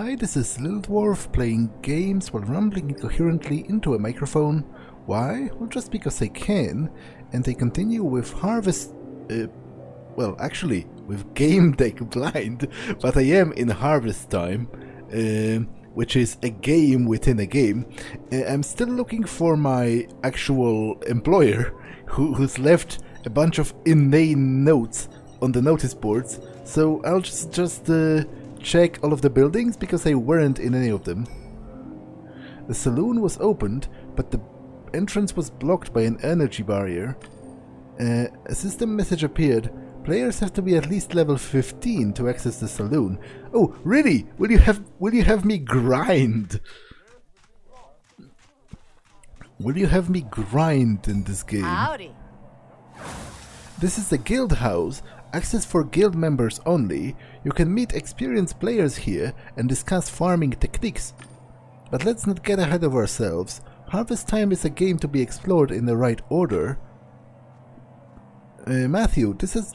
Hi, this is Little Dwarf playing games while rambling incoherently into a microphone. Why? Well, just because I can, and I continue with Harvest... well, actually, with Gamedeck Blind, but I am in Harvest Time, which is a game within a game. I'm still looking for my actual employer, who's left a bunch of inane notes on the notice boards, so I'll just check all of the buildings because I weren't in any of them. The saloon was opened, but the entrance was blocked by an energy barrier. A system message appeared. Players have to be at least level 15 to access the saloon. Oh, really? Will you have me grind? Will you have me grind in this game? Howdy. This is the guild house. Access for guild members only. You can meet experienced players here and discuss farming techniques. But let's not get ahead of ourselves. Harvest Time is a game to be explored in the right order. Matthew, this has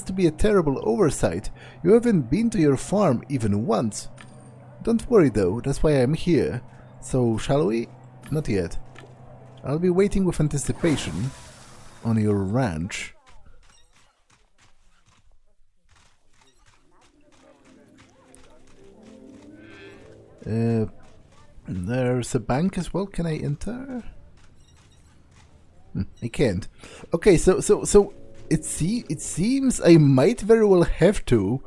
to be a terrible oversight. You haven't been to your farm even once. Don't worry though, that's why I'm here. So, shall we? Not yet. I'll be waiting with anticipation on your ranch. There's a bank as well. Can I enter? I can't. Okay, so it seems I might very well have to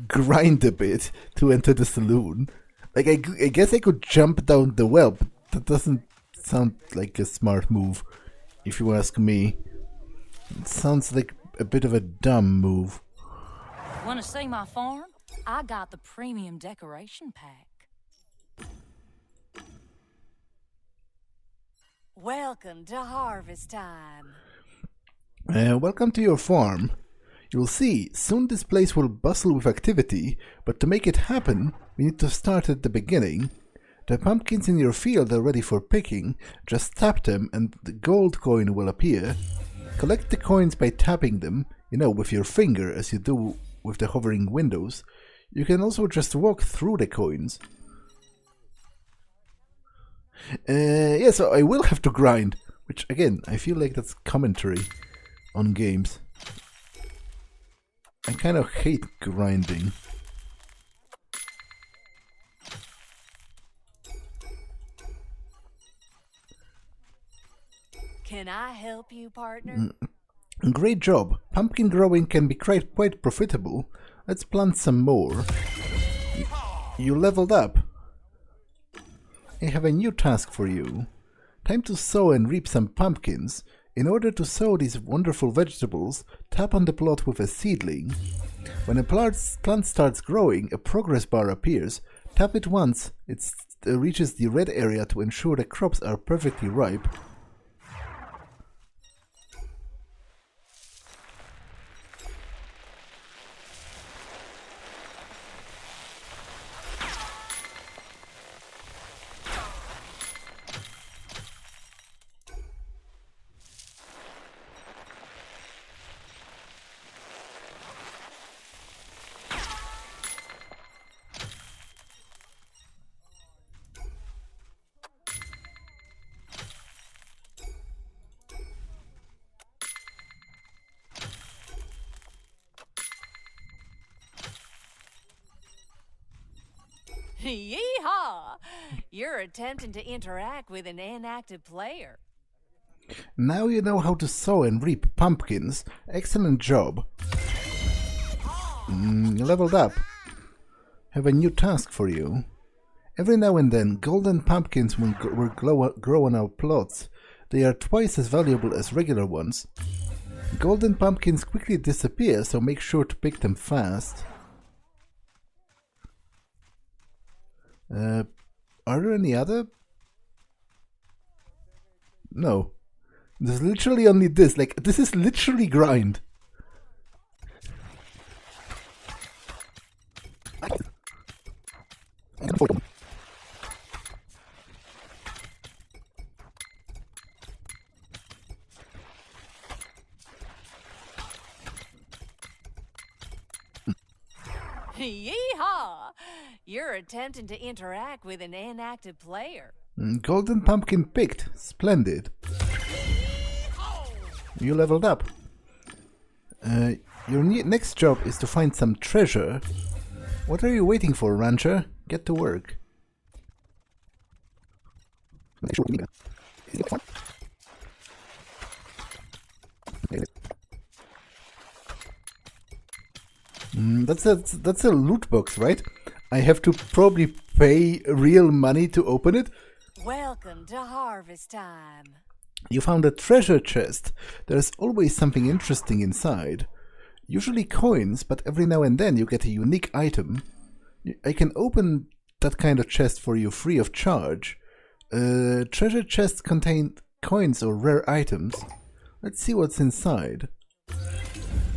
grind a bit to enter the saloon. Like I guess I could jump down the well, but that doesn't sound like a smart move, if you ask me. It sounds like a bit of a dumb move. Want to see my farm? I got the premium decoration pack. Welcome to Harvest Time. Welcome to your farm. You'll see, soon this place will bustle with activity, but to make it happen, we need to start at the beginning. The pumpkins in your field are ready for picking. Just tap them and the gold coin will appear. Collect the coins by tapping them, with your finger as you do with the hovering windows. You can also just walk through the coins. Yeah, so I will have to grind, which again, I feel like that's commentary on games. I kind of hate grinding. Can I help you, partner? Great job. Pumpkin growing can be quite profitable. Let's plant some more. You leveled up. I have a new task for you. Time to sow and reap some pumpkins. In order to sow these wonderful vegetables, tap on the plot with a seedling. When a plant starts growing, a progress bar appears. Tap it once, it reaches the red area to ensure the crops are perfectly ripe. Yeehaw! You're attempting to interact with an inactive player. Now you know how to sow and reap pumpkins. Excellent job. You leveled up. Have a new task for you. Every now and then, golden pumpkins will grow on our plots. They are twice as valuable as regular ones. Golden pumpkins quickly disappear, so make sure to pick them fast. Are there any other? No. There's literally only this. Like, this is literally grind. Yeehaw! You're attempting to interact with an inactive player. Golden pumpkin picked. Splendid. You leveled up. Your next job is to find some treasure. What are you waiting for, rancher? Get to work. That's a loot box, right? I have to probably pay real money to open it. Welcome to harvest time. You found a treasure chest. There's always something interesting inside. Usually coins, but every now and then you get a unique item. I can open that kind of chest for you free of charge. Treasure chests contain coins or rare items. Let's see what's inside.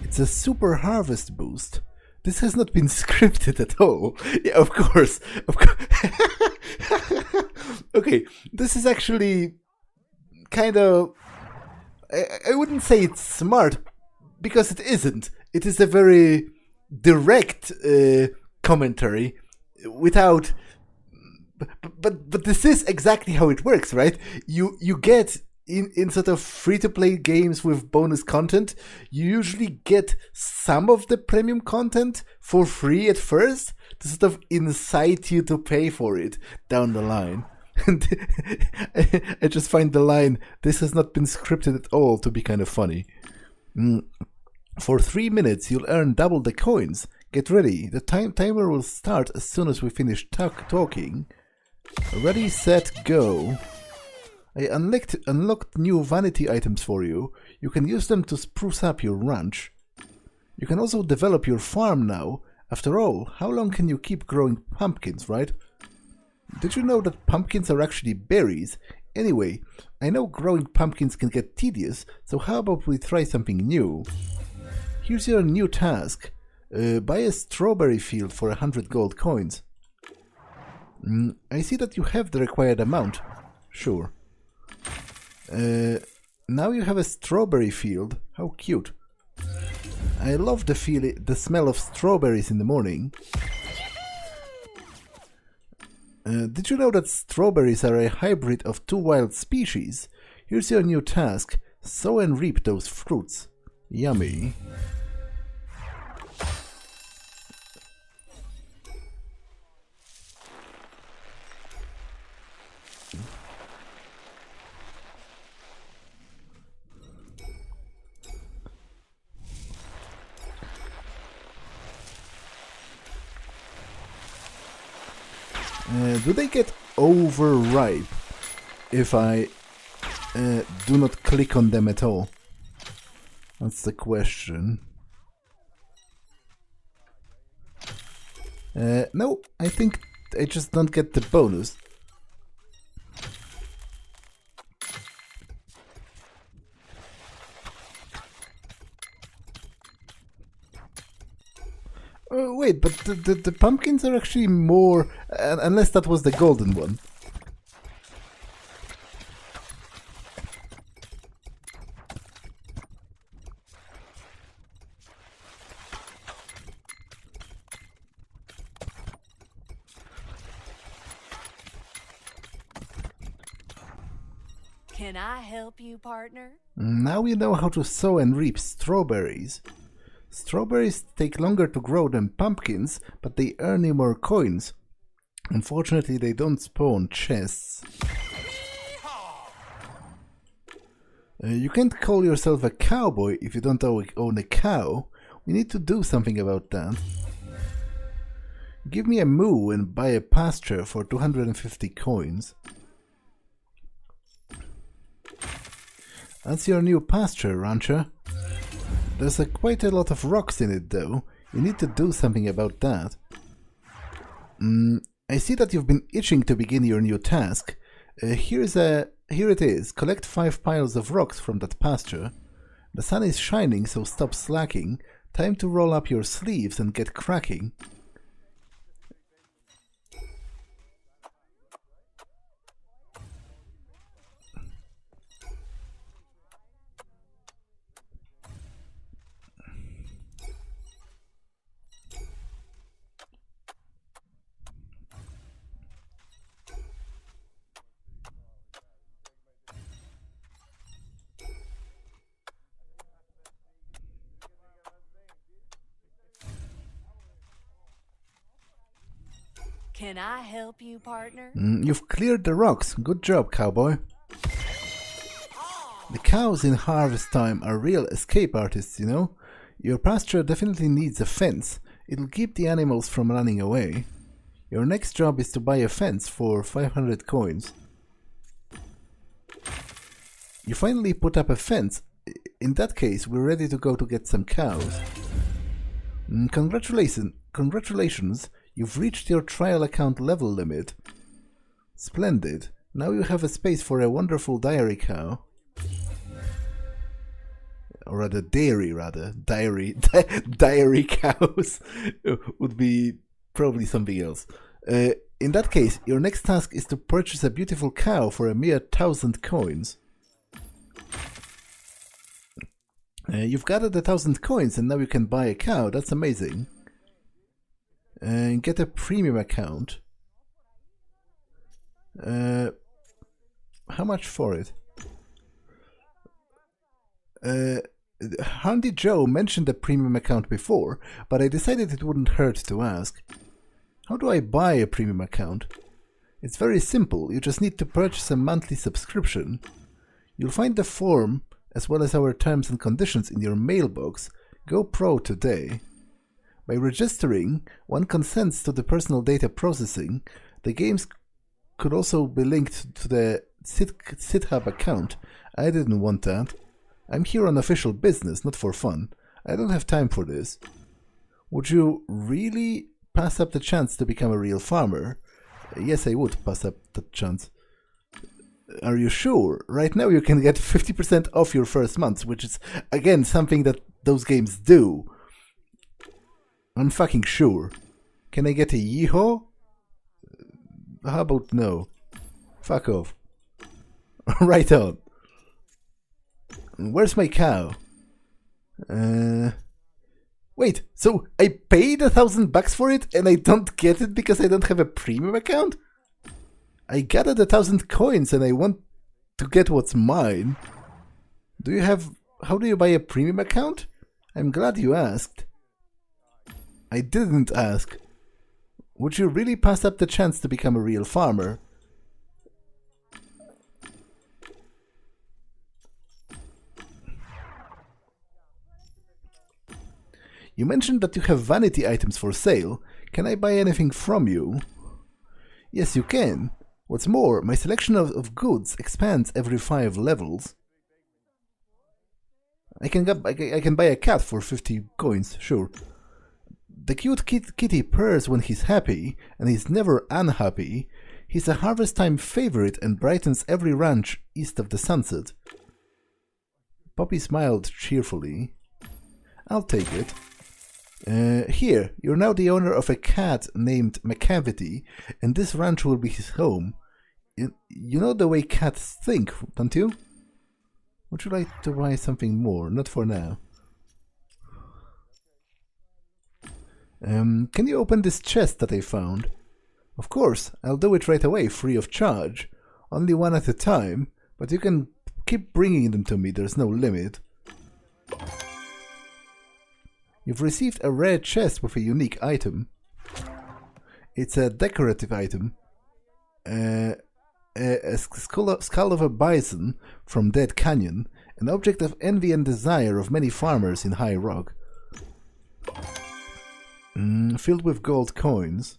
It's a super harvest boost. This has not been scripted at all. Yeah, of course. Okay, this is actually kind of... I wouldn't say it's smart, because it isn't. It is a very direct commentary without... But this is exactly how it works, right? You get... In sort of free-to-play games with bonus content, you usually get some of the premium content for free at first to sort of incite you to pay for it down the line. And I just find the line, "This has not been scripted at all," to be kind of funny. For 3 minutes, you'll earn double the coins. Get ready. The timer will start as soon as we finish talking. Ready, set, go. I unlocked new vanity items for you. You can use them to spruce up your ranch. You can also develop your farm now. After all, how long can you keep growing pumpkins, right? Did you know that pumpkins are actually berries? Anyway, I know growing pumpkins can get tedious, so how about we try something new? Here's your new task. Buy a strawberry field for 100 gold coins. I see that you have the required amount. Sure. Now you have a strawberry field. How cute. I love the smell of strawberries in the morning. Did you know that strawberries are a hybrid of 2 wild species? Here's your new task. Sow and reap those fruits. Yummy. Do they get overripe if I do not click on them at all? That's the question. No, I think I just don't get the bonus. Wait, but the pumpkins are actually more... unless that was the golden one. Can I help you, partner? Now you know how to sow and reap strawberries. Strawberries take longer to grow than pumpkins, but they earn you more coins. Unfortunately, they don't spawn chests. You can't call yourself a cowboy if you don't own a cow. We need to do something about that. Give me a moo and buy a pasture for 250 coins. That's your new pasture, rancher. There's quite a lot of rocks in it, though. You need to do something about that. I see that you've been itching to begin your new task. Here it is. Collect 5 piles of rocks from that pasture. The sun is shining, so stop slacking. Time to roll up your sleeves and get cracking. Can I help you, partner? You've cleared the rocks. Good job, cowboy. The cows in harvest time are real escape artists, you know? Your pasture definitely needs a fence. It'll keep the animals from running away. Your next job is to buy a fence for 500 coins. You finally put up a fence. In that case, we're ready to go to get some cows. Congratulations, you've reached your trial account level limit. Splendid. Now you have a space for a wonderful dairy cow. Or rather, dairy. Dairy cows would be probably something else. In that case, your next task is to purchase a beautiful cow for a mere 1,000 coins. You've gathered 1,000 coins and now you can buy a cow. That's amazing. Get a premium account. How much for it? Handy Joe mentioned a premium account before, but I decided it wouldn't hurt to ask. How do I buy a premium account? It's very simple. You just need to purchase a monthly subscription. You'll find the form as well as our terms and conditions in your mailbox. Go pro today. By registering, one consents to the personal data processing. The games could also be linked to the SitHub account. I didn't want that. I'm here on official business, not for fun. I don't have time for this. Would you really pass up the chance to become a real farmer? Yes, I would pass up the chance. Are you sure? Right now you can get 50% off your first month, which is, again, something that those games do. I'm fucking sure. Can I get a yeehaw? How about no? Fuck off. Right on. Where's my cow? Wait, so I paid $1,000 for it and I don't get it because I don't have a premium account? I gathered 1,000 coins and I want to get what's mine. How do you buy a premium account? I'm glad you asked. I didn't ask. Would you really pass up the chance to become a real farmer? You mentioned that you have vanity items for sale. Can I buy anything from you? Yes, you can. What's more, my selection of goods expands every 5 levels. I can buy a cat for 50 coins, sure. The cute kitty purrs when he's happy, and he's never unhappy. He's a harvest time favorite and brightens every ranch east of the sunset. Poppy smiled cheerfully. I'll take it. Here, you're now the owner of a cat named McCavity, and this ranch will be his home. You know the way cats think, don't you? Would you like to buy something more? Not for now. Can you open this chest that I found? Of course, I'll do it right away, free of charge. Only one at a time, but you can keep bringing them to me, there's no limit. You've received a rare chest with a unique item. It's a decorative item. A skull of a bison from Dead Canyon, an object of envy and desire of many farmers in High Rock. Filled with gold coins.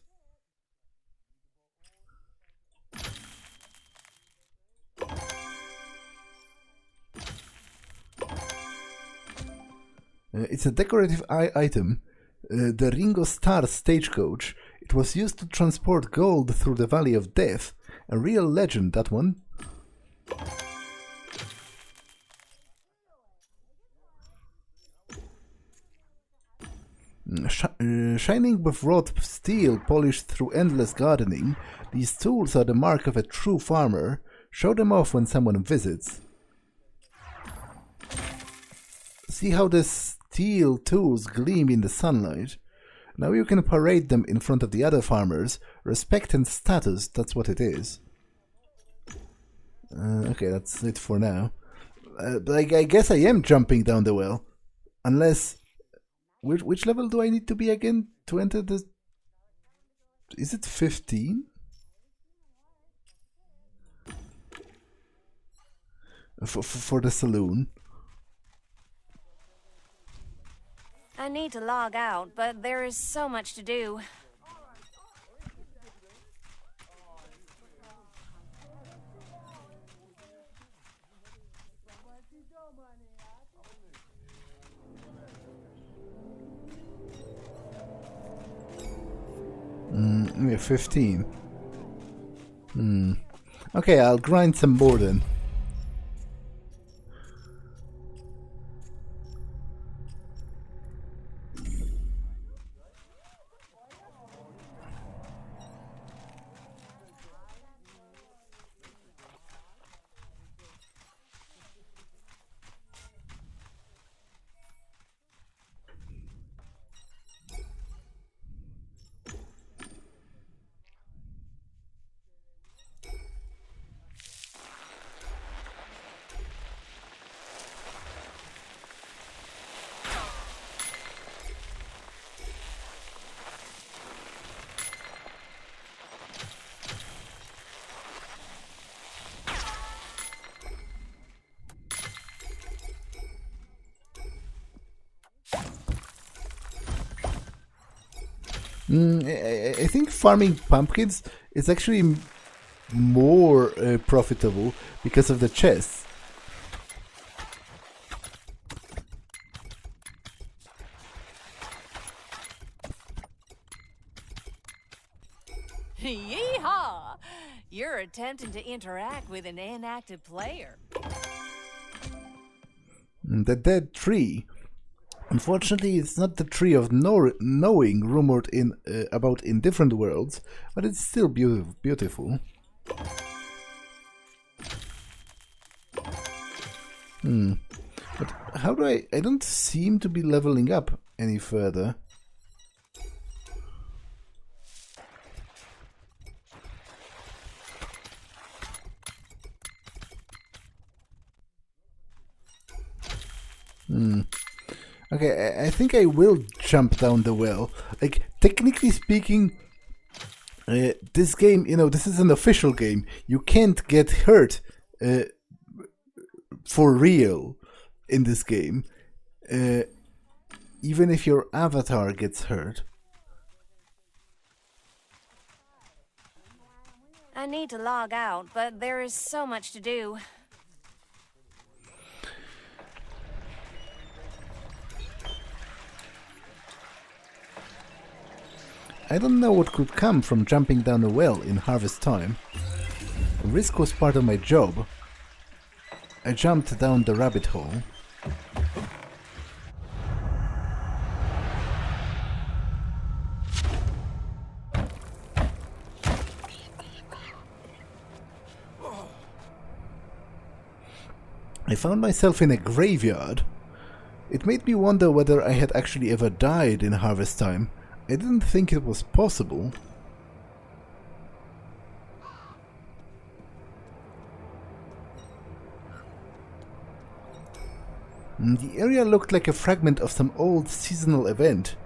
It's a decorative item, the Ringo Starr stagecoach. It was used to transport gold through the Valley of Death. A real legend, that one. Shining with wrought steel polished through endless gardening, these tools are the mark of a true farmer. Show them off when someone visits. See how the steel tools gleam in the sunlight. Now you can parade them in front of the other farmers. Respect and status, that's what it is. Okay, that's it for now. I guess I am jumping down the well. Unless... Which level do I need to be again to enter the Is it 15? For the saloon. I need to log out, but there is so much to do. Yeah, 15. Okay, I'll grind some more then. I think farming pumpkins is actually more profitable because of the chests. Yeehaw! You're attempting to interact with an inactive player. The dead tree. Unfortunately, it's not the tree of knowing rumored about in different worlds, but it's still beautiful. But how do I don't seem to be leveling up any further. Okay, I think I will jump down the well. Like, technically speaking, this game, you know, this is an official game. You can't get hurt for real in this game, even if your avatar gets hurt. I need to log out, but there is so much to do. I don't know what could come from jumping down a well in harvest time. Risk was part of my job. I jumped down the rabbit hole. I found myself in a graveyard. It made me wonder whether I had actually ever died in harvest time. I didn't think it was possible. The area looked like a fragment of some old seasonal event.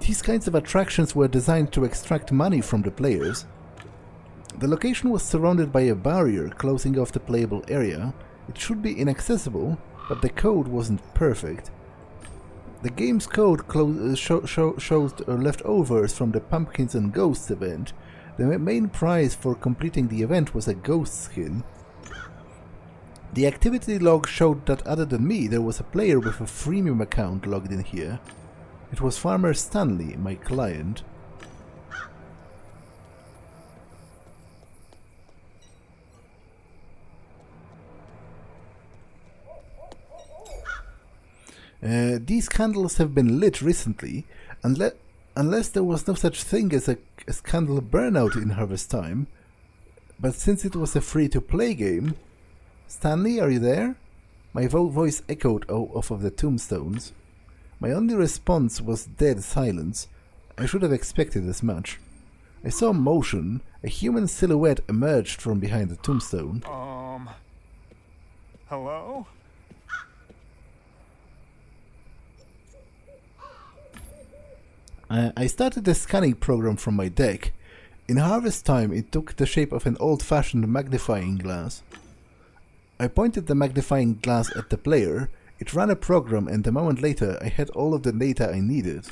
These kinds of attractions were designed to extract money from the players. The location was surrounded by a barrier closing off the playable area. It should be inaccessible, but the code wasn't perfect. The game's code shows leftovers from the Pumpkins and Ghosts event. The main prize for completing the event was a ghost skin. The activity log showed that other than me, there was a player with a freemium account logged in here. It was Farmer Stanley, my client. These candles have been lit recently, unless there was no such thing as candle burnout in harvest time. But since it was a free-to-play game... Stanley, are you there? My voice echoed off of the tombstones. My only response was dead silence. I should have expected as much. I saw motion. A human silhouette emerged from behind the tombstone. Hello? I started the scanning program from my deck. In harvest time, it took the shape of an old-fashioned magnifying glass. I pointed the magnifying glass at the player, it ran a program, and a moment later I had all of the data I needed.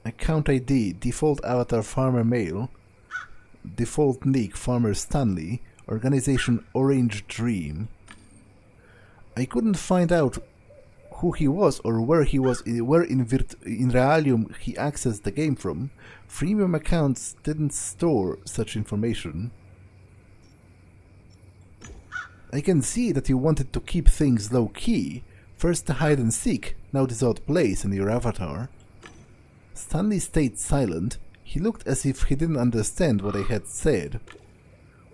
Account ID, default avatar farmer male, default nick farmer Stanley, organization Orange Dream. I couldn't find out who he was or where he was, where in Realium he accessed the game from. Freemium accounts didn't store such information. I can see that you wanted to keep things low-key. First the hide and seek, now this odd place in your avatar. Stanley stayed silent. He looked as if he didn't understand what I had said.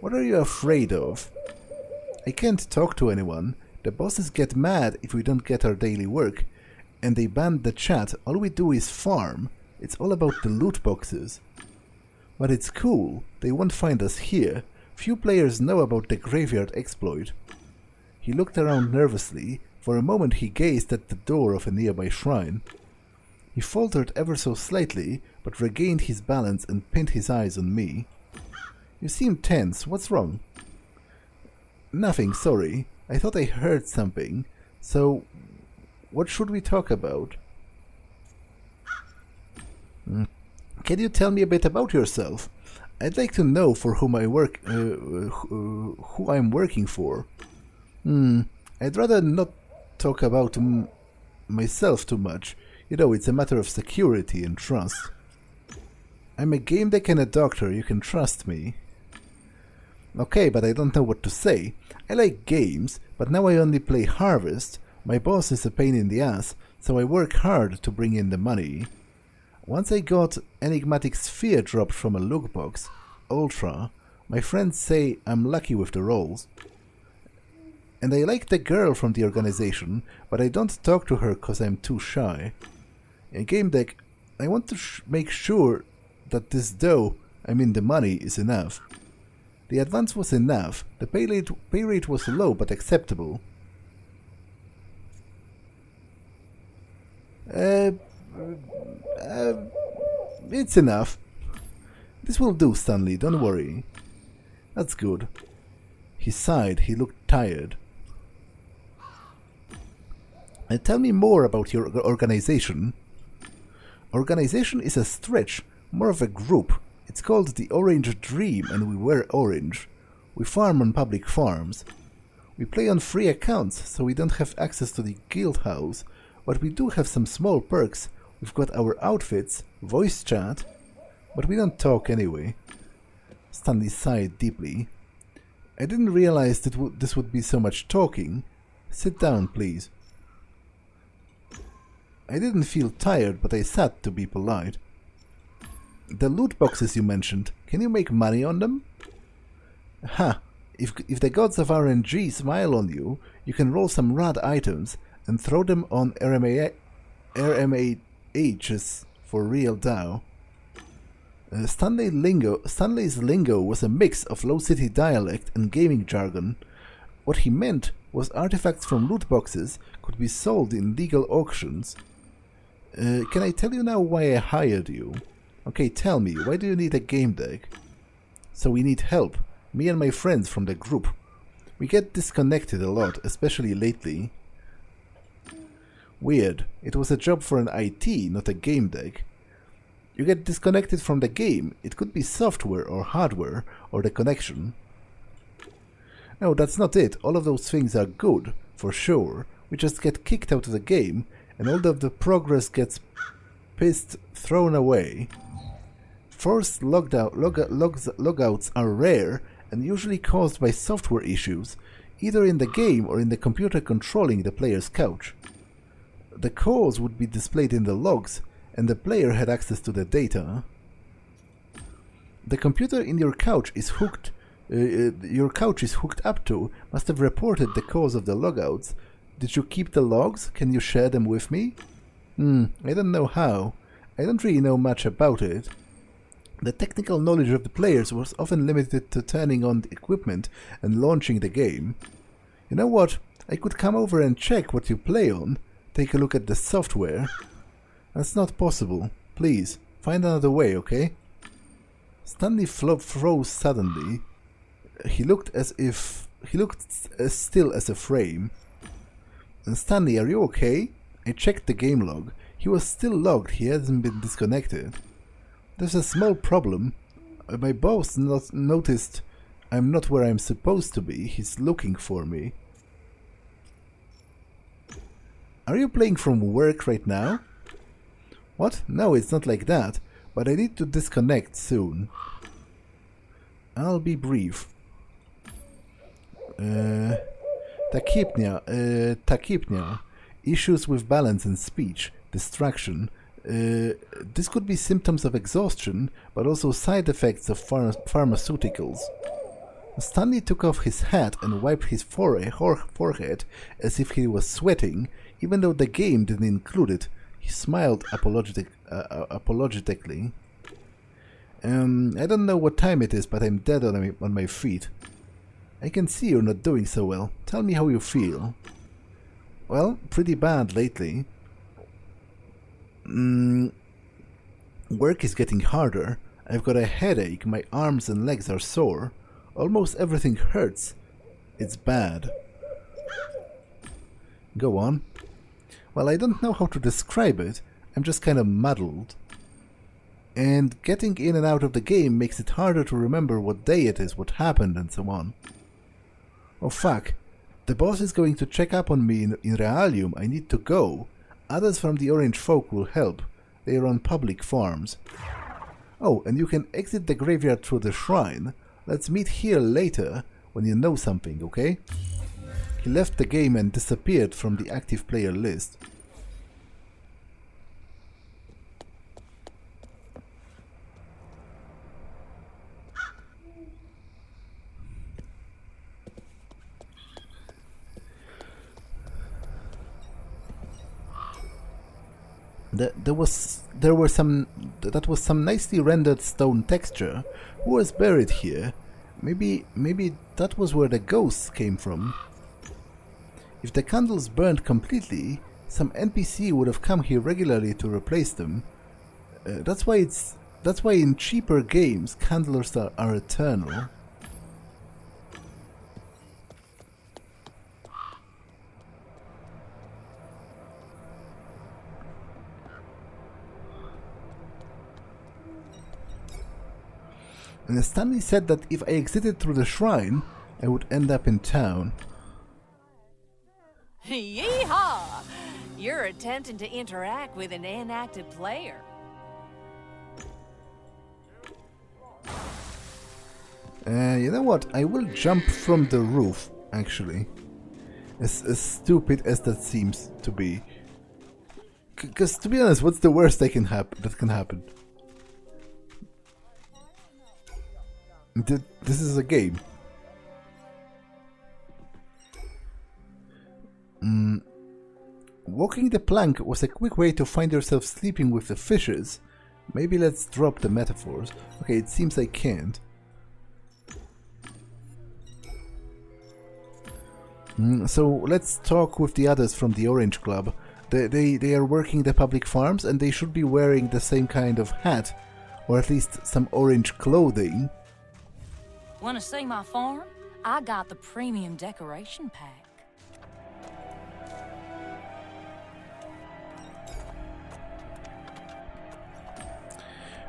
What are you afraid of? I can't talk to anyone. The bosses get mad if we don't get our daily work, and they banned the chat. All we do is farm. It's all about the loot boxes. But it's cool. They won't find us here. Few players know about the graveyard exploit. He looked around nervously. For a moment he gazed at the door of a nearby shrine. He faltered ever so slightly, but regained his balance and pinned his eyes on me. You seem tense. What's wrong? Nothing, sorry. I thought I heard something. So, what should we talk about? Can you tell me a bit about yourself? I'd like to know for whom I work, who I'm working for. I'd rather not talk about myself too much. You know, it's a matter of security and trust. I'm a Gamedec and a doctor, you can trust me. Okay, but I don't know what to say. I like games, but now I only play Harvest. My boss is a pain in the ass, so I work hard to bring in the money. Once I got enigmatic sphere dropped from a lookbox, Ultra, my friends say I'm lucky with the rolls. And I like the girl from the organization, but I don't talk to her cause I'm too shy. In Gamedec, I want to make sure that this dough, I mean the money, is enough. The advance was enough. The pay rate was low but acceptable. It's enough. This will do, Stanley, don't worry. That's good. He sighed, he looked tired. Tell me more about your organization. Organization is a stretch, more of a group. It's called the Orange Dream and we wear orange. We farm on public farms. We play on free accounts, so we don't have access to the guild house, but we do have some small perks. We've got our outfits, voice chat, but we don't talk anyway. Stanley sighed deeply. I didn't realize that this would be so much talking. Sit down, please. I didn't feel tired, but I sat to be polite. The loot boxes you mentioned, can you make money on them? Ha! If the gods of RNG smile on you, you can roll some rad items and throw them on RMAHs for real Dow. Stanley's lingo was a mix of low city dialect and gaming jargon. What he meant was artifacts from loot boxes could be sold in legal auctions. Can I tell you now why I hired you? Okay, tell me, why do you need a game deck? So we need help, me and my friends from the group. We get disconnected a lot, especially lately. Weird, it was a job for an IT, not a game deck. You get disconnected from the game, it could be software or hardware, or the connection. No, that's not it, all of those things are good, for sure. We just get kicked out of the game, and all of the progress gets thrown away. Forced logouts are rare and usually caused by software issues, either in the game or in the computer controlling the player's couch. The cause would be displayed in the logs, and the player had access to the data. The computer in your couch is hooked up to must have reported the cause of the logouts. Did you keep the logs? Can you share them with me? I don't know how. I don't really know much about it. The technical knowledge of the players was often limited to turning on the equipment and launching the game. You know what? I could come over and check what you play on, take a look at the software. That's not possible. Please, find another way, okay? Stanley froze suddenly. He looked as still as a frame. Stanley, are you okay? I checked the game log. He was still logged, he hasn't been disconnected. There's a small problem. My boss noticed I'm not where I'm supposed to be. He's looking for me. Are you playing from work right now? What? No, it's not like that, but I need to disconnect soon. I'll be brief. Tachypnea, issues with balance and speech, distraction. This could be symptoms of exhaustion, but also side effects of pharmaceuticals. Stanley took off his hat and wiped his forehead as if he was sweating, even though the game didn't include it. He smiled apologetically. I don't know what time it is, but I'm dead on my feet. I can see you're not doing so well. Tell me how you feel. Well, pretty bad lately. Work is getting harder. I've got a headache, my arms and legs are sore. Almost everything hurts. It's bad. Go on. Well, I don't know how to describe it. I'm just kind of muddled. And getting in and out of the game makes it harder to remember what day it is, what happened, and so on. Oh fuck. The boss is going to check up on me in Realium. I need to go. Others from the Orange folk will help. They are on public farms. Oh, and you can exit the graveyard through the shrine. Let's meet here later when you know something, okay? He left the game and disappeared from the active player list. That was some nicely rendered stone texture. Who was buried here? Maybe that was where the ghosts came from. If the candles burned completely, some NPC would have come here regularly to replace them. That's why in cheaper games candles are eternal. And Stanley said that if I exited through the shrine, I would end up in town. Yeehaw! You're attempting to interact with an inactive player. You know what? I will jump from the roof, actually. As stupid as that seems to be. Because, to be honest, what's the worst that can happen? This is a game. Walking the plank was a quick way to find yourself sleeping with the fishes. Maybe let's drop the metaphors. Okay, it seems I can't. So let's talk with the others from the Orange Club. They are working the public farms and they should be wearing the same kind of hat, or at least some orange clothing. Want to see my farm? I got the premium decoration pack.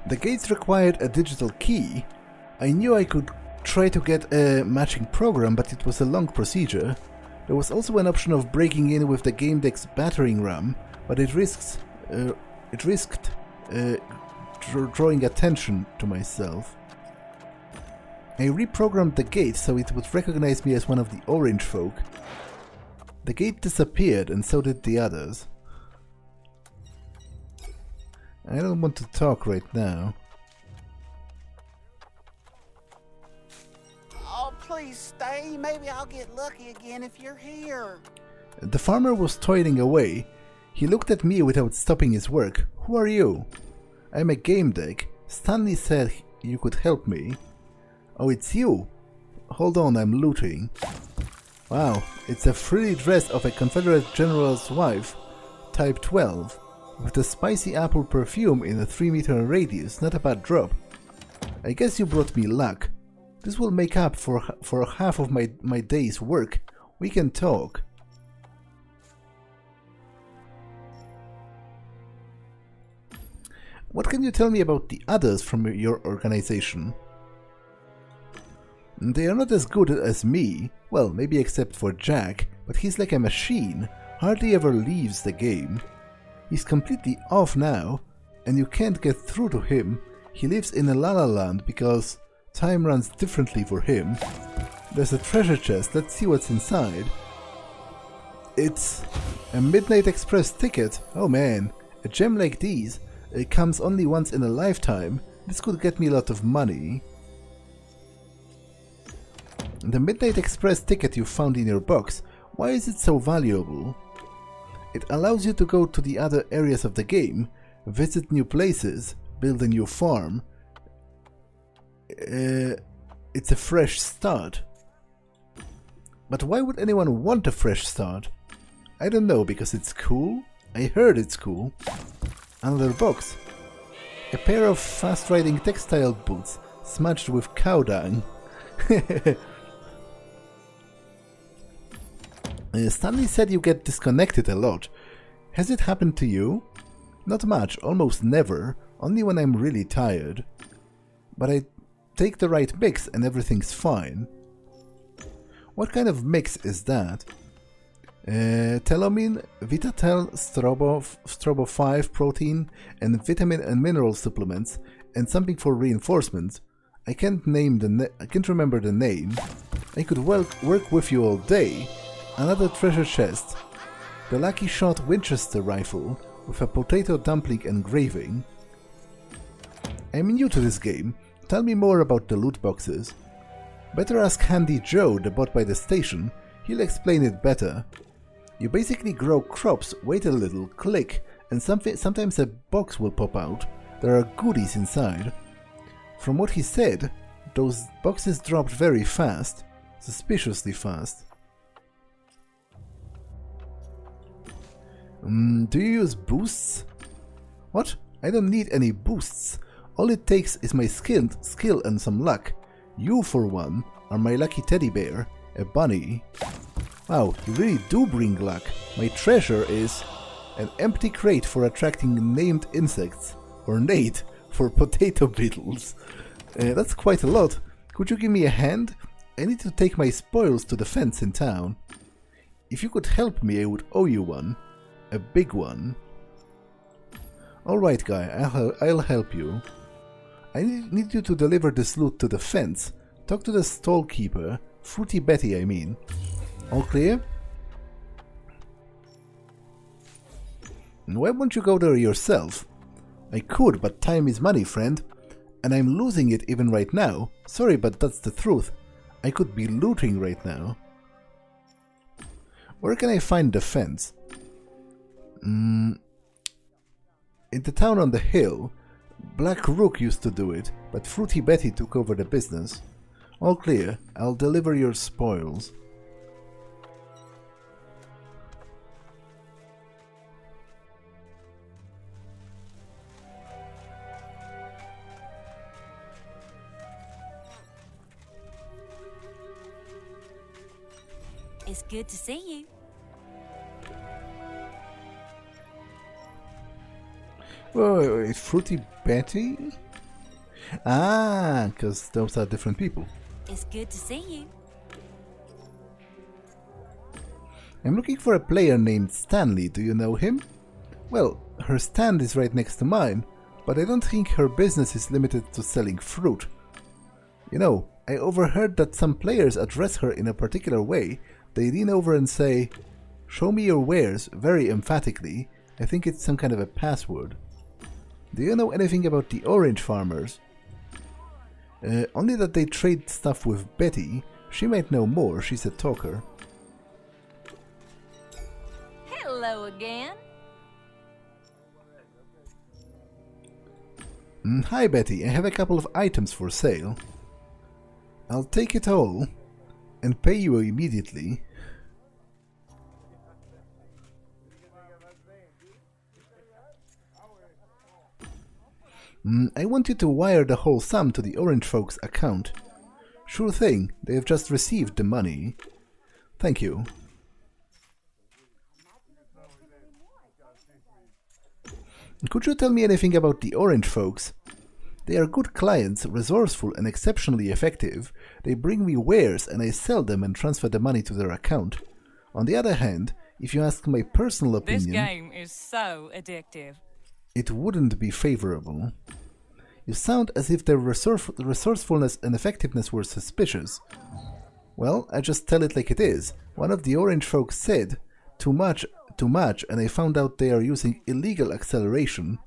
The gates required a digital key. I knew I could try to get a matching program, but it was a long procedure. There was also an option of breaking in with the Gamedec's battering ram, but it risked drawing attention to myself. I reprogrammed the gate so it would recognize me as one of the Orange folk. The gate disappeared and so did the others. I don't want to talk right now. Oh, please stay. Maybe I'll get lucky again if you're here. The farmer was toiling away. He looked at me without stopping his work. Who are you? I'm a Gamedec. Stanley said you could help me. Oh, it's you. Hold on, I'm looting. Wow, it's a frilly dress of a Confederate general's wife, type 12, with the spicy apple perfume in a 3-meter radius. Not a bad drop. I guess you brought me luck. This will make up for half of my day's work. We can talk. What can you tell me about the others from your organization? They are not as good as me, well, maybe except for Jack, but he's like a machine, hardly ever leaves the game. He's completely off now, and you can't get through to him. He lives in a la-la land because time runs differently for him. There's a treasure chest, let's see what's inside. It's a Midnight Express ticket. Oh man, a gem like these, it comes only once in a lifetime. This could get me a lot of money. The Midnight Express ticket you found in your box, why is it so valuable? It allows you to go to the other areas of the game, visit new places, build a new farm. It's a fresh start. But why would anyone want a fresh start? I don't know, because it's cool? I heard it's cool. Another box. A pair of fast-riding textile boots smudged with cow dung. Stanley said you get disconnected a lot. Has it happened to you? Not much, almost never, only when I'm really tired. But I take the right mix and everything's fine. What kind of mix is that? Telomin, Vitatel, Strobo 5 protein, and vitamin and mineral supplements, and something for reinforcement. I can't remember the name. I could work with you all day. Another treasure chest. The Lucky Shot Winchester rifle with a potato dumpling engraving. I'm new to this game. Tell me more about the loot boxes. Better ask Handy Joe, the bot by the station. He'll explain it better. You basically grow crops, wait a little, click, and sometimes a box will pop out. There are goodies inside. From what he said, those boxes dropped very fast. Suspiciously fast. Do you use boosts? What? I don't need any boosts. All it takes is my skill and some luck. You, for one, are my lucky teddy bear, a bunny. Wow, you really do bring luck. My treasure is an empty crate for attracting named insects, or nate for potato beetles. That's quite a lot. Could you give me a hand? I need to take my spoils to the fence in town. If you could help me, I would owe you one. A big one. Alright guy, I'll help you. I need you to deliver this loot to the fence. Talk to the stall keeper, Fruity Betty I mean. All clear? Why won't you go there yourself? I could, but time is money, friend. And I'm losing it even right now. Sorry, but that's the truth. I could be looting right now. Where can I find the fence? In the town on the hill. Black Rook used to do it, but Fruity Betty took over the business. All clear. I'll deliver your spoils. It's good to see you. Wait, Fruity Betty? Ah, because those are different people. It's good to see you. I'm looking for a player named Stanley. Do you know him? Well, her stand is right next to mine, but I don't think her business is limited to selling fruit. You know, I overheard that some players address her in a particular way. They lean over and say, "Show me your wares," very emphatically. I think it's some kind of a password. Do you know anything about the orange farmers? Only that they trade stuff with Betty. She might know more, she's a talker. Hello again. Hi Betty, I have a couple of items for sale. I'll take it all and pay you immediately. I want you to wire the whole sum to the orange folks' account. Sure thing, they have just received the money. Thank you. Could you tell me anything about the orange folks? They are good clients, resourceful and exceptionally effective. They bring me wares and I sell them and transfer the money to their account. On the other hand, if you ask my personal opinion... This game is so addictive. It wouldn't be favorable. You sound as if their resourcefulness and effectiveness were suspicious. Well, I just tell it like it is. One of the orange folks said, too much, and I found out they are using illegal acceleration.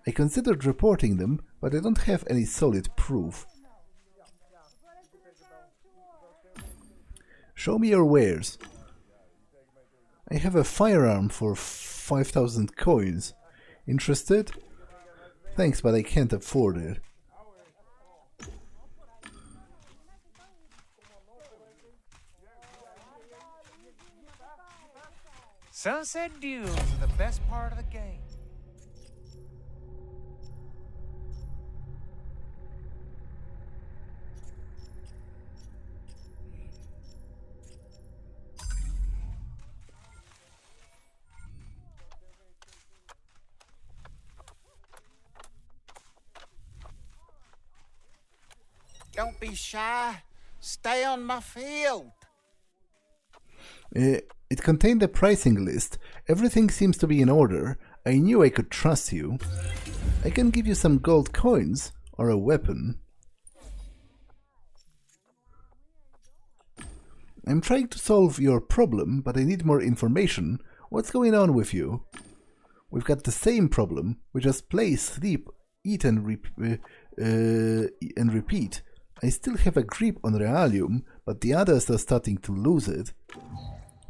I considered reporting them, but I don't have any solid proof. Show me your wares. I have a firearm for 5,000 coins. Interested? Thanks, but I can't afford it. Sunset deals are the best part of the game. Don't be shy. Stay on my field. It contained a pricing list. Everything seems to be in order. I knew I could trust you. I can give you some gold coins or a weapon. I'm trying to solve your problem, but I need more information. What's going on with you? We've got the same problem. We just play, sleep, eat and repeat. I still have a grip on Realium, but the others are starting to lose it.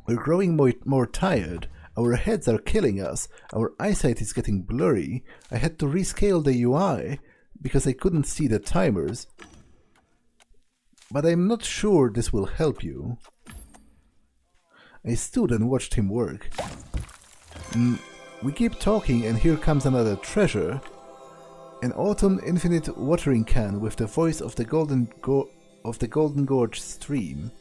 We're growing more tired. Our heads are killing us. Our eyesight is getting blurry. I had to rescale the UI because I couldn't see the timers. But I'm not sure this will help you. I stood and watched him work. We keep talking and here comes another treasure. An autumn infinite watering can with the voice of the Golden Gorge stream.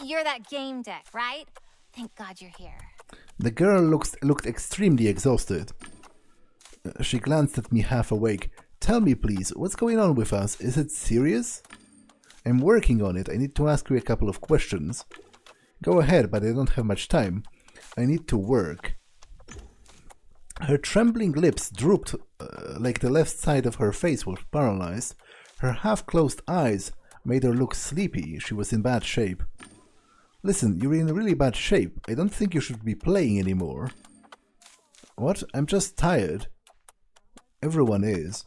You're that Gamedecs, right? Thank God you're here. The girl looked extremely exhausted. She glanced at me half awake. Tell me please, what's going on with us? Is it serious? I'm working on it. I need to ask you a couple of questions. Go ahead, but I don't have much time. I need to work. Her trembling lips drooped like the left side of her face was paralyzed. Her half-closed eyes made her look sleepy. She was in bad shape. Listen, you're in really bad shape. I don't think you should be playing anymore. What? I'm just tired. Everyone is.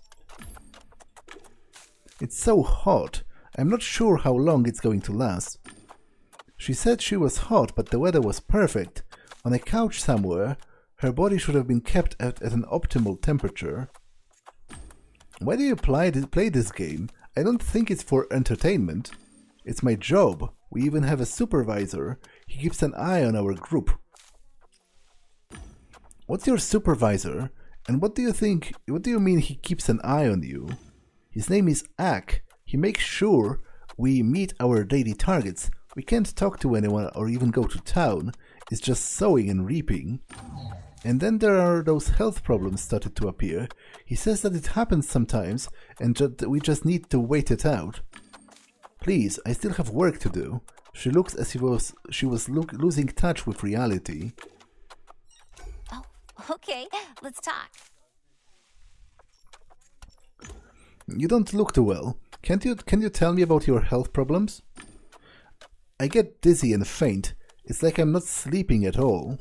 It's so hot. I'm not sure how long it's going to last. She said she was hot, but the weather was perfect. On a couch somewhere, her body should have been kept at an optimal temperature. Why do you play this game? I don't think it's for entertainment. It's my job. We even have a supervisor. He keeps an eye on our group. What's your supervisor? And what do you mean he keeps an eye on you? His name is Ak. He makes sure we meet our daily targets. We can't talk to anyone or even go to town. It's just sowing and reaping. And then there are those health problems started to appear. He says that it happens sometimes and we just need to wait it out. Please, I still have work to do. She looks as if she was losing touch with reality. Oh, okay. Let's talk. You don't look too well. Can you tell me about your health problems? I get dizzy and faint. It's like I'm not sleeping at all.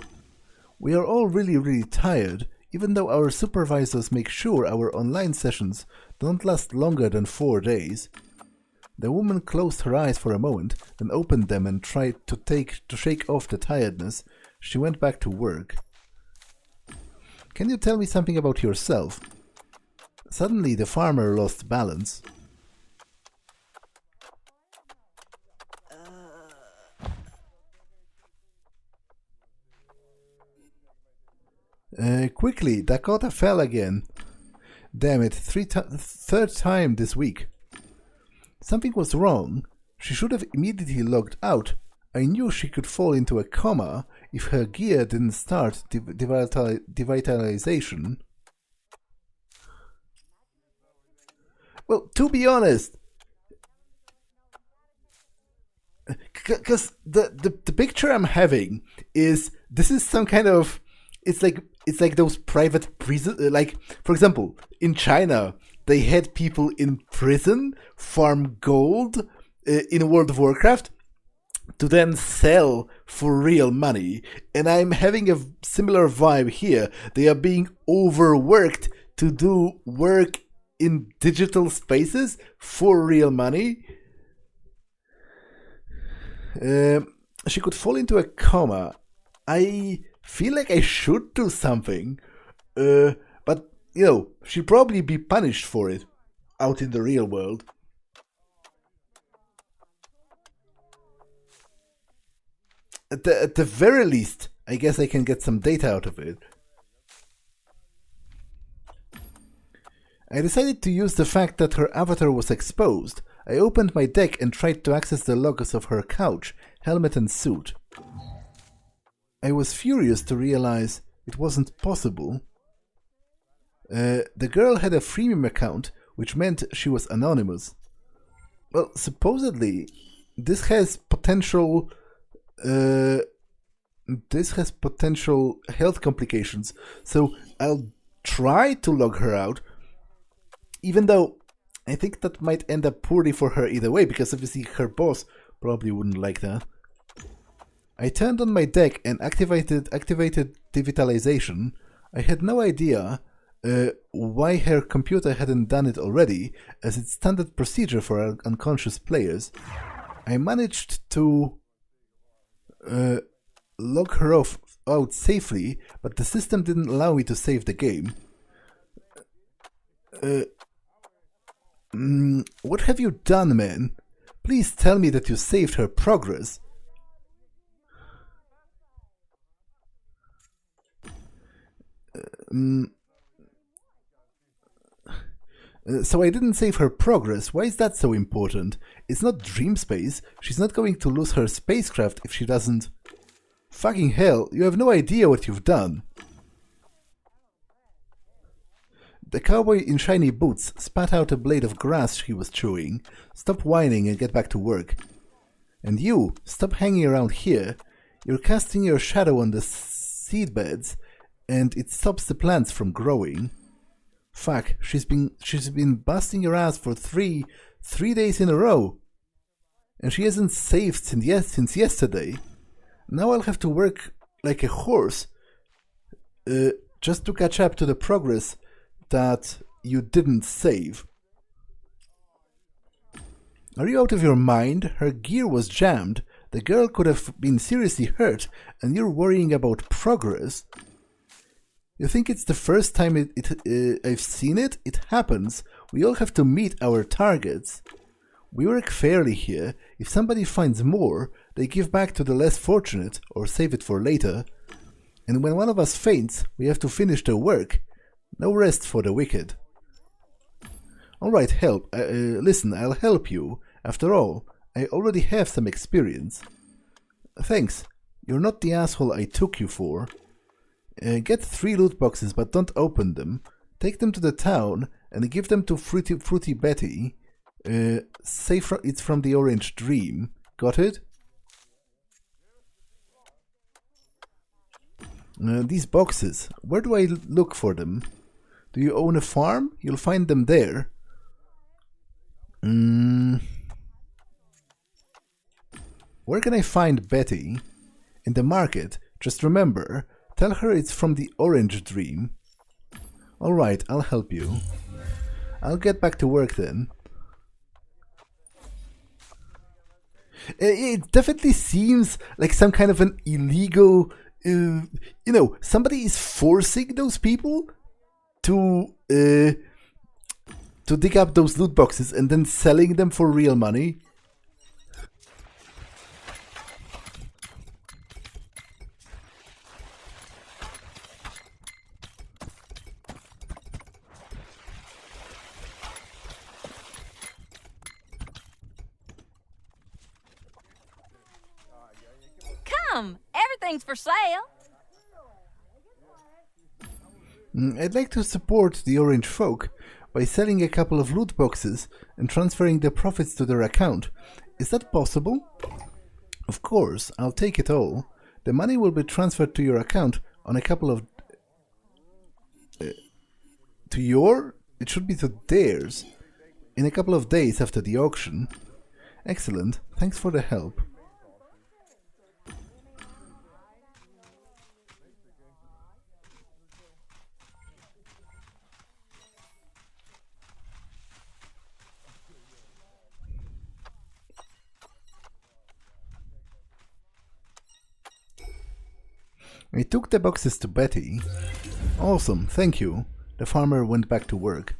We are all really tired, even though our supervisors make sure our online sessions don't last longer than 4 days. The woman closed her eyes for a moment, then opened them and tried to shake off the tiredness. She went back to work. Can you tell me something about yourself? Suddenly the farmer lost balance. Quickly, Dakota fell again. Damn it, third time this week. Something was wrong. She should have immediately logged out. I knew she could fall into a coma if her gear didn't start devitalization. Well, to be honest, because the picture I'm having is this is some kind of it's like those private prison, like for example in China they had people in prison farm gold in World of Warcraft to then sell for real money, and I'm having a similar vibe here. They are being overworked to do work in digital spaces for real money. She could fall into a coma. I feel like I should do something, but she'll probably be punished for it out in the real world. At the very least, I guess I can get some data out of it. I decided to use the fact that her avatar was exposed. I opened my deck and tried to access the logos of her couch, helmet and suit. I was furious to realize it wasn't possible. The girl had a freemium account, which meant she was anonymous. Well, supposedly, this has potential health complications, so I'll try to log her out, even though I think that might end up poorly for her either way, because obviously her boss probably wouldn't like that. I turned on my deck and activated devitalization. I had no idea why her computer hadn't done it already, as it's standard procedure for unconscious players. I managed to log her out safely, but the system didn't allow me to save the game. What have you done, man? Please tell me that you saved her progress. So I didn't save her progress. Why is that so important? It's not dream space. She's not going to lose her spacecraft if she doesn't. Fucking hell, you have no idea what you've done. The cowboy in shiny boots spat out a blade of grass he was chewing. Stop whining and get back to work. And you, stop hanging around here. You're casting your shadow on the seedbeds, and it stops the plants from growing. Fuck, she's been busting your ass for three days in a row. And she hasn't saved since yesterday. Now I'll have to work like a horse just to catch up to the progress that you didn't save. Are you out of your mind? Her gear was jammed. The girl could have been seriously hurt, and you're worrying about progress? You think it's the first time I've seen it? It happens. We all have to meet our targets. We work fairly here. If somebody finds more, they give back to the less fortunate or save it for later. And when one of us faints, we have to finish the work. No rest for the wicked. Alright, listen, I'll help you. After all, I already have some experience. Thanks. You're not the asshole I took you for. Get 3 loot boxes, but don't open them. Take them to the town and give them to Fruity Betty. Say it's from the Orange Dream. Got it? These boxes. Where do I look for them? Do you own a farm? You'll find them there. Where can I find Betty? In the market. Just remember, tell her it's from the Orange Dream. Alright, I'll help you. I'll get back to work then. It definitely seems like some kind of an illegal... somebody is forcing those people to dig up those loot boxes and then selling them for real money. Come, everything's for sale. I'd like to support the Orange folk by selling a couple of loot boxes and transferring the profits to their account. Is that possible? Of course, I'll take it all. The money will be transferred to your account on a couple of... to your? It should be to theirs. In a couple of days after the auction. Excellent. Thanks for the help. I took the boxes to Betty. Awesome, thank you. The farmer went back to work.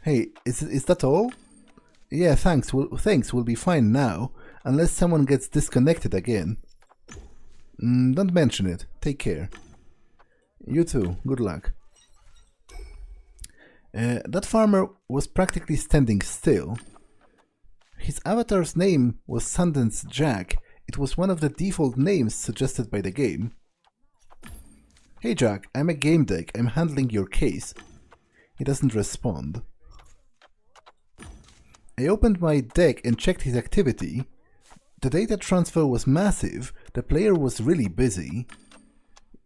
Hey, is that all? Yeah, thanks, we'll be fine now, unless someone gets disconnected again. Don't mention it. Take care. You too, good luck. That farmer was practically standing still. His avatar's name was Sundance Jack. It was one of the default names suggested by the game. Hey Jack, I'm a Gamedec. I'm handling your case. He doesn't respond. I opened my deck and checked his activity. The data transfer was massive. The player was really busy.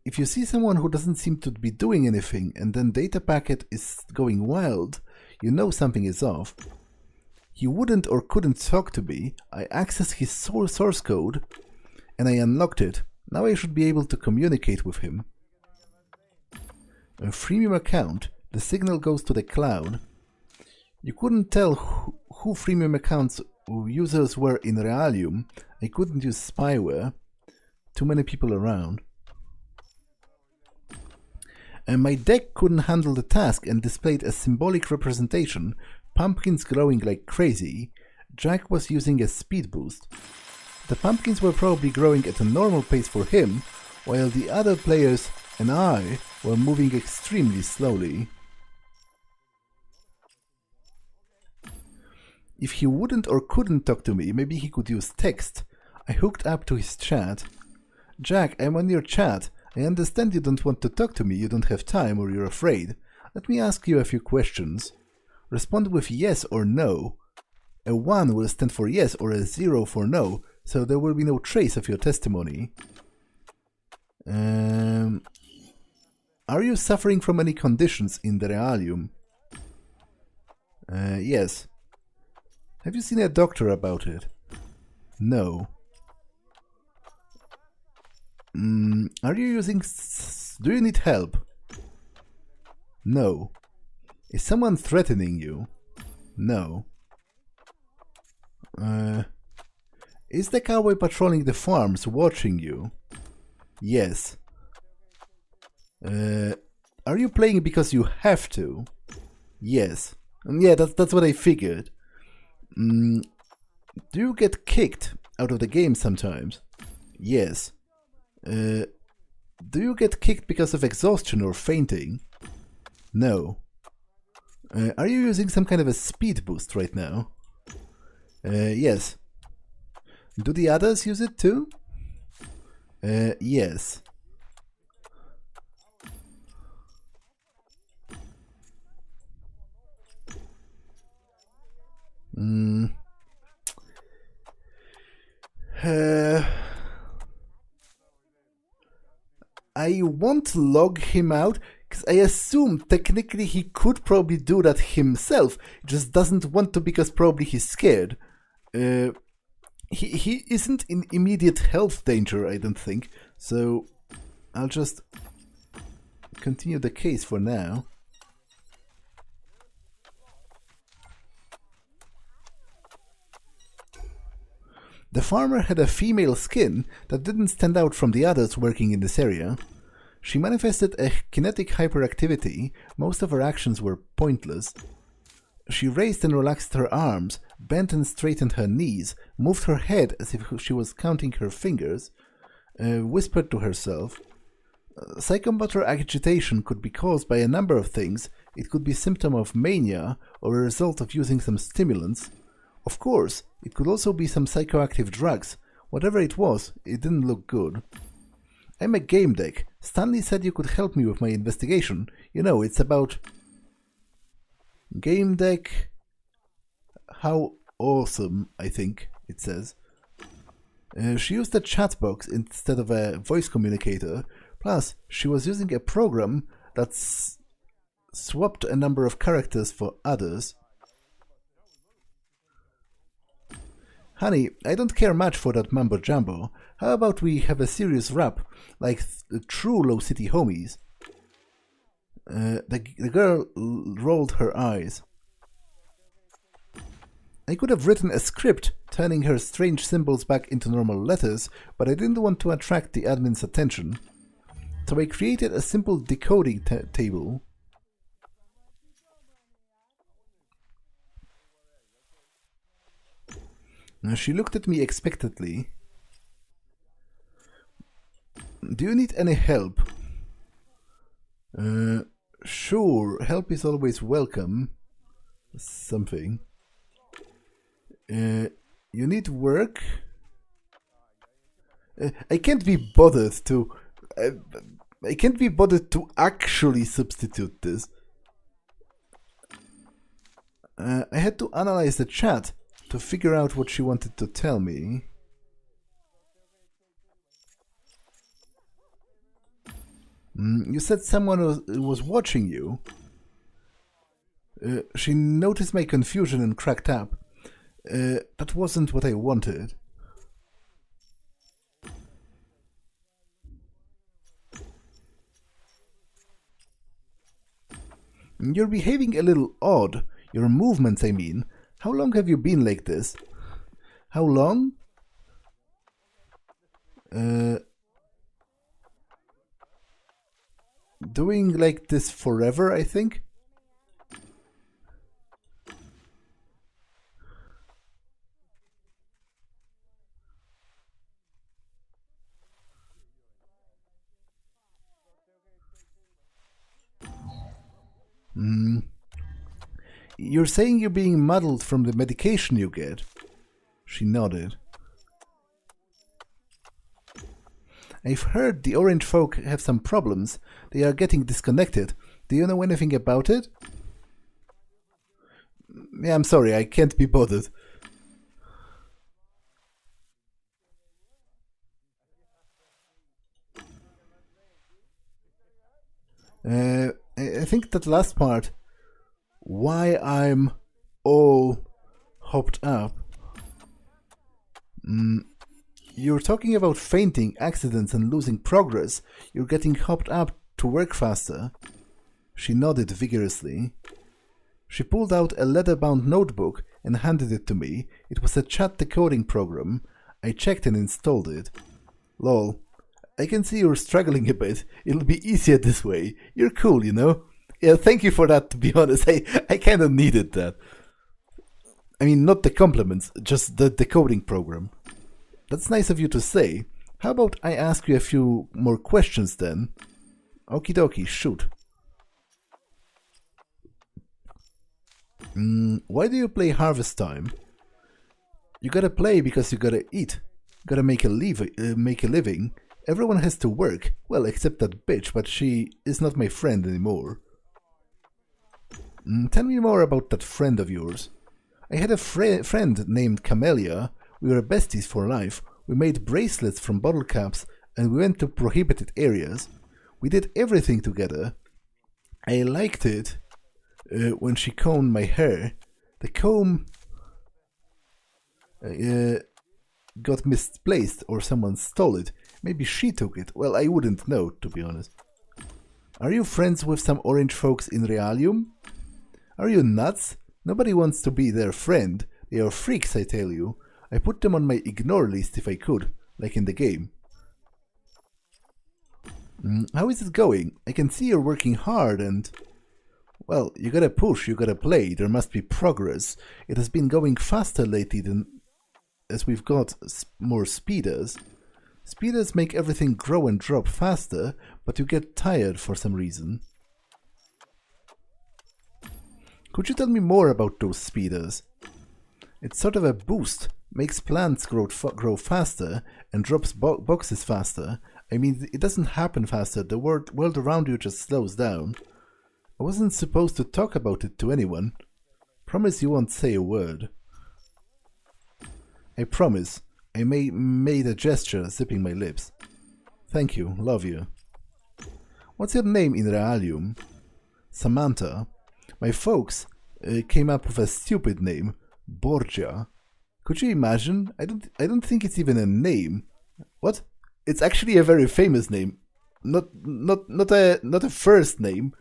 If you see someone who doesn't seem to be doing anything and then data packet is going wild, you know something is off. He wouldn't or couldn't talk to me. I accessed his source code and I unlocked it. Now I should be able to communicate with him. A freemium account, the signal goes to the cloud. You couldn't tell who freemium accounts users were in Realium. I couldn't use spyware. Too many people around. And my deck couldn't handle the task and displayed a symbolic representation. Pumpkins growing like crazy. Jack was using a speed boost. The pumpkins were probably growing at a normal pace for him, while the other players and I were moving extremely slowly. If he wouldn't or couldn't talk to me, maybe he could use text. I hooked up to his chat. Jack, I'm on your chat. I understand you don't want to talk to me, you don't have time, or you're afraid. Let me ask you a few questions. Respond with yes or no. A 1 will stand for yes or a 0 for no, so there will be no trace of your testimony. Are you suffering from any conditions in the Realium? Yes. Have you seen a doctor about it? No. Are you using... Do you need help? No. Is someone threatening you? No. Is the cowboy patrolling the farms watching you? Yes. Are you playing because you have to? Yes. Yeah, that's what I figured. Do you get kicked out of the game sometimes? Yes. Do you get kicked because of exhaustion or fainting? No. Are you using some kind of a speed boost right now? Yes. Do the others use it too? Yes. I won't log him out, because I assume technically he could probably do that himself, he just doesn't want to because probably he's scared. He isn't in immediate health danger, I don't think, so I'll just continue the case for now. The farmer had a female skin that didn't stand out from the others working in this area. She manifested a kinetic hyperactivity. Most of her actions were pointless. She raised and relaxed her arms, bent and straightened her knees, moved her head as if she was counting her fingers, whispered to herself. Psychomotor agitation could be caused by a number of things. It could be a symptom of mania or a result of using some stimulants, Of course, it could also be some psychoactive drugs. Whatever it was, it didn't look good. I'm a Gamedec. Stanley said you could help me with my investigation. You know, it's about... Gamedec... How awesome, I think, it says. She used a chat box instead of a voice communicator. Plus, she was using a program that swapped a number of characters for others. Honey, I don't care much for that mumbo-jumbo. How about we have a serious rap, like the true Low City homies? The girl rolled her eyes. I could have written a script, turning her strange symbols back into normal letters, but I didn't want to attract the admin's attention. So I created a simple decoding table. She looked at me expectantly. Do you need any help? Sure, help is always welcome. Something. You need work? I can't be bothered to... I can't be bothered to actually substitute this. I had to analyze the chat to figure out what she wanted to tell me. You said someone was watching you. She noticed my confusion and cracked up. That wasn't what I wanted. You're behaving a little odd. Your movements, I mean. How long have you been like this? How long? Doing like this forever, I think? You're saying you're being muddled from the medication you get? She nodded. I've heard the orange folk have some problems. They are getting disconnected. Do you know anything about it? Yeah, I'm sorry, I can't be bothered. I think that last part, why I'm all hopped up. You're talking about fainting, accidents and losing progress. You're getting hopped up to work faster. She nodded vigorously. She pulled out a leather-bound notebook and handed it to me. It was a chat decoding program. I checked and installed it. Lol. I can see you're struggling a bit. It'll be easier this way. You're cool, you know? Yeah, thank you for that, to be honest. I kind of needed that. I mean, not the compliments, just the decoding program. That's nice of you to say. How about I ask you a few more questions then? Okie dokie, shoot. Why do you play Harvest Time? You gotta play because you gotta eat. Gotta make a living. Everyone has to work. Well, except that bitch, but she is not my friend anymore. Tell me more about that friend of yours. I had a friend named Camellia. We were besties for life. We made bracelets from bottle caps and we went to prohibited areas. We did everything together. I liked it when she combed my hair. The comb got misplaced or someone stole it. Maybe she took it. Well, I wouldn't know, to be honest. Are you friends with some orange folks in Realium? Are you nuts? Nobody wants to be their friend. They are freaks, I tell you. I put them on my ignore list if I could, like in the game. How is it going? I can see you're working hard and... Well, you gotta push, you gotta play. There must be progress. It has been going faster lately than... as we've got more speeders. Speeders make everything grow and drop faster, but you get tired for some reason. Could you tell me more about those speeders? It's sort of a boost. Makes plants grow faster and drops boxes faster. I mean, it doesn't happen faster. The world around you just slows down. I wasn't supposed to talk about it to anyone. Promise you won't say a word. I promise. I made a gesture, zipping my lips. Thank you. Love you. What's your name in Realium? Samantha. My folks came up with a stupid name. Borgia. Could you imagine? I don't think it's even a name. What? It's actually a very famous name. Not a first name.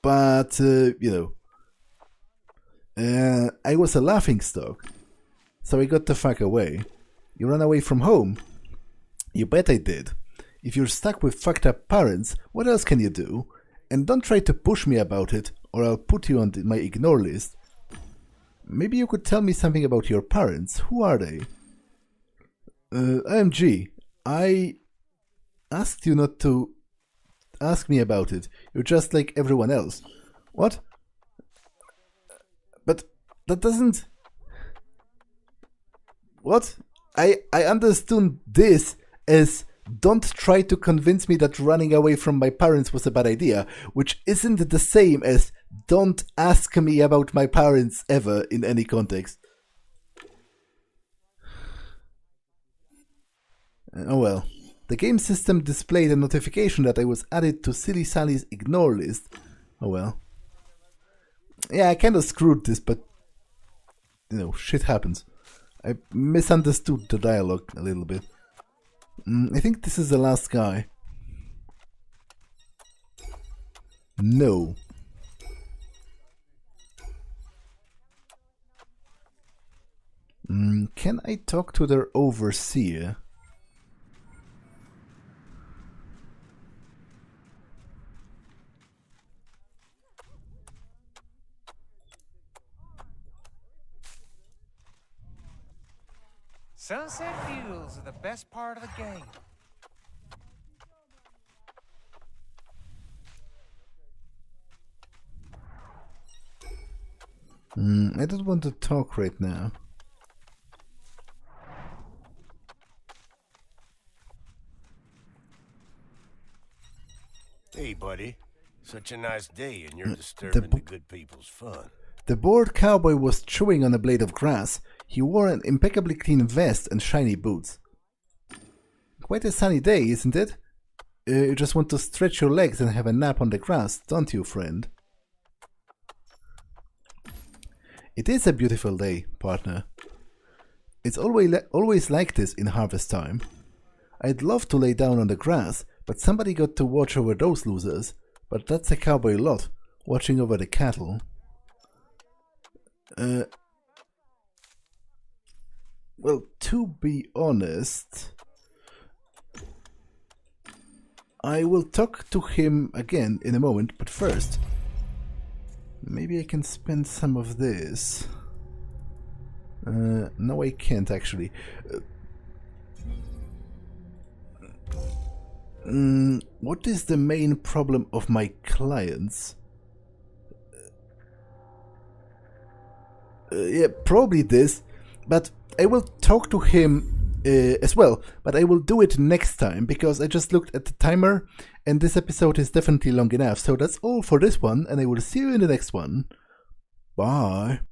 But you know. I was a laughingstock. So I got the fuck away. You ran away from home? You bet I did. If you're stuck with fucked up parents, what else can you do? And don't try to push me about it, or I'll put you on my ignore list. Maybe you could tell me something about your parents. Who are they? OMG. I asked you not to ask me about it. You're just like everyone else. What? But that doesn't... What? I understood this as don't try to convince me that running away from my parents was a bad idea, which isn't the same as don't ask me about my parents ever in any context. Oh well. The game system displayed a notification that I was added to Silly Sally's ignore list. Oh well. Yeah, I kinda screwed this, but you know, shit happens. I misunderstood the dialogue a little bit. I think this is the last guy. No. Can I talk to their overseer? Sunset views are the best part of the game. I don't want to talk right now. Hey, buddy. Such a nice day, and you're disturbing the good people's fun. The bored cowboy was chewing on a blade of grass. He wore an impeccably clean vest and shiny boots. Quite a sunny day, isn't it? You just want to stretch your legs and have a nap on the grass, don't you, friend? It is a beautiful day, partner. It's always like this in harvest time. I'd love to lay down on the grass, but somebody got to watch over those losers. But that's a cowboy lot, watching over the cattle. Well, to be honest, I will talk to him again in a moment, but first, maybe I can spend some of this. No, I can't actually. What is the main problem of my clients? Yeah, probably this, but I will talk to him as well, but I will do it next time, because I just looked at the timer, and this episode is definitely long enough. So that's all for this one, and I will see you in the next one. Bye.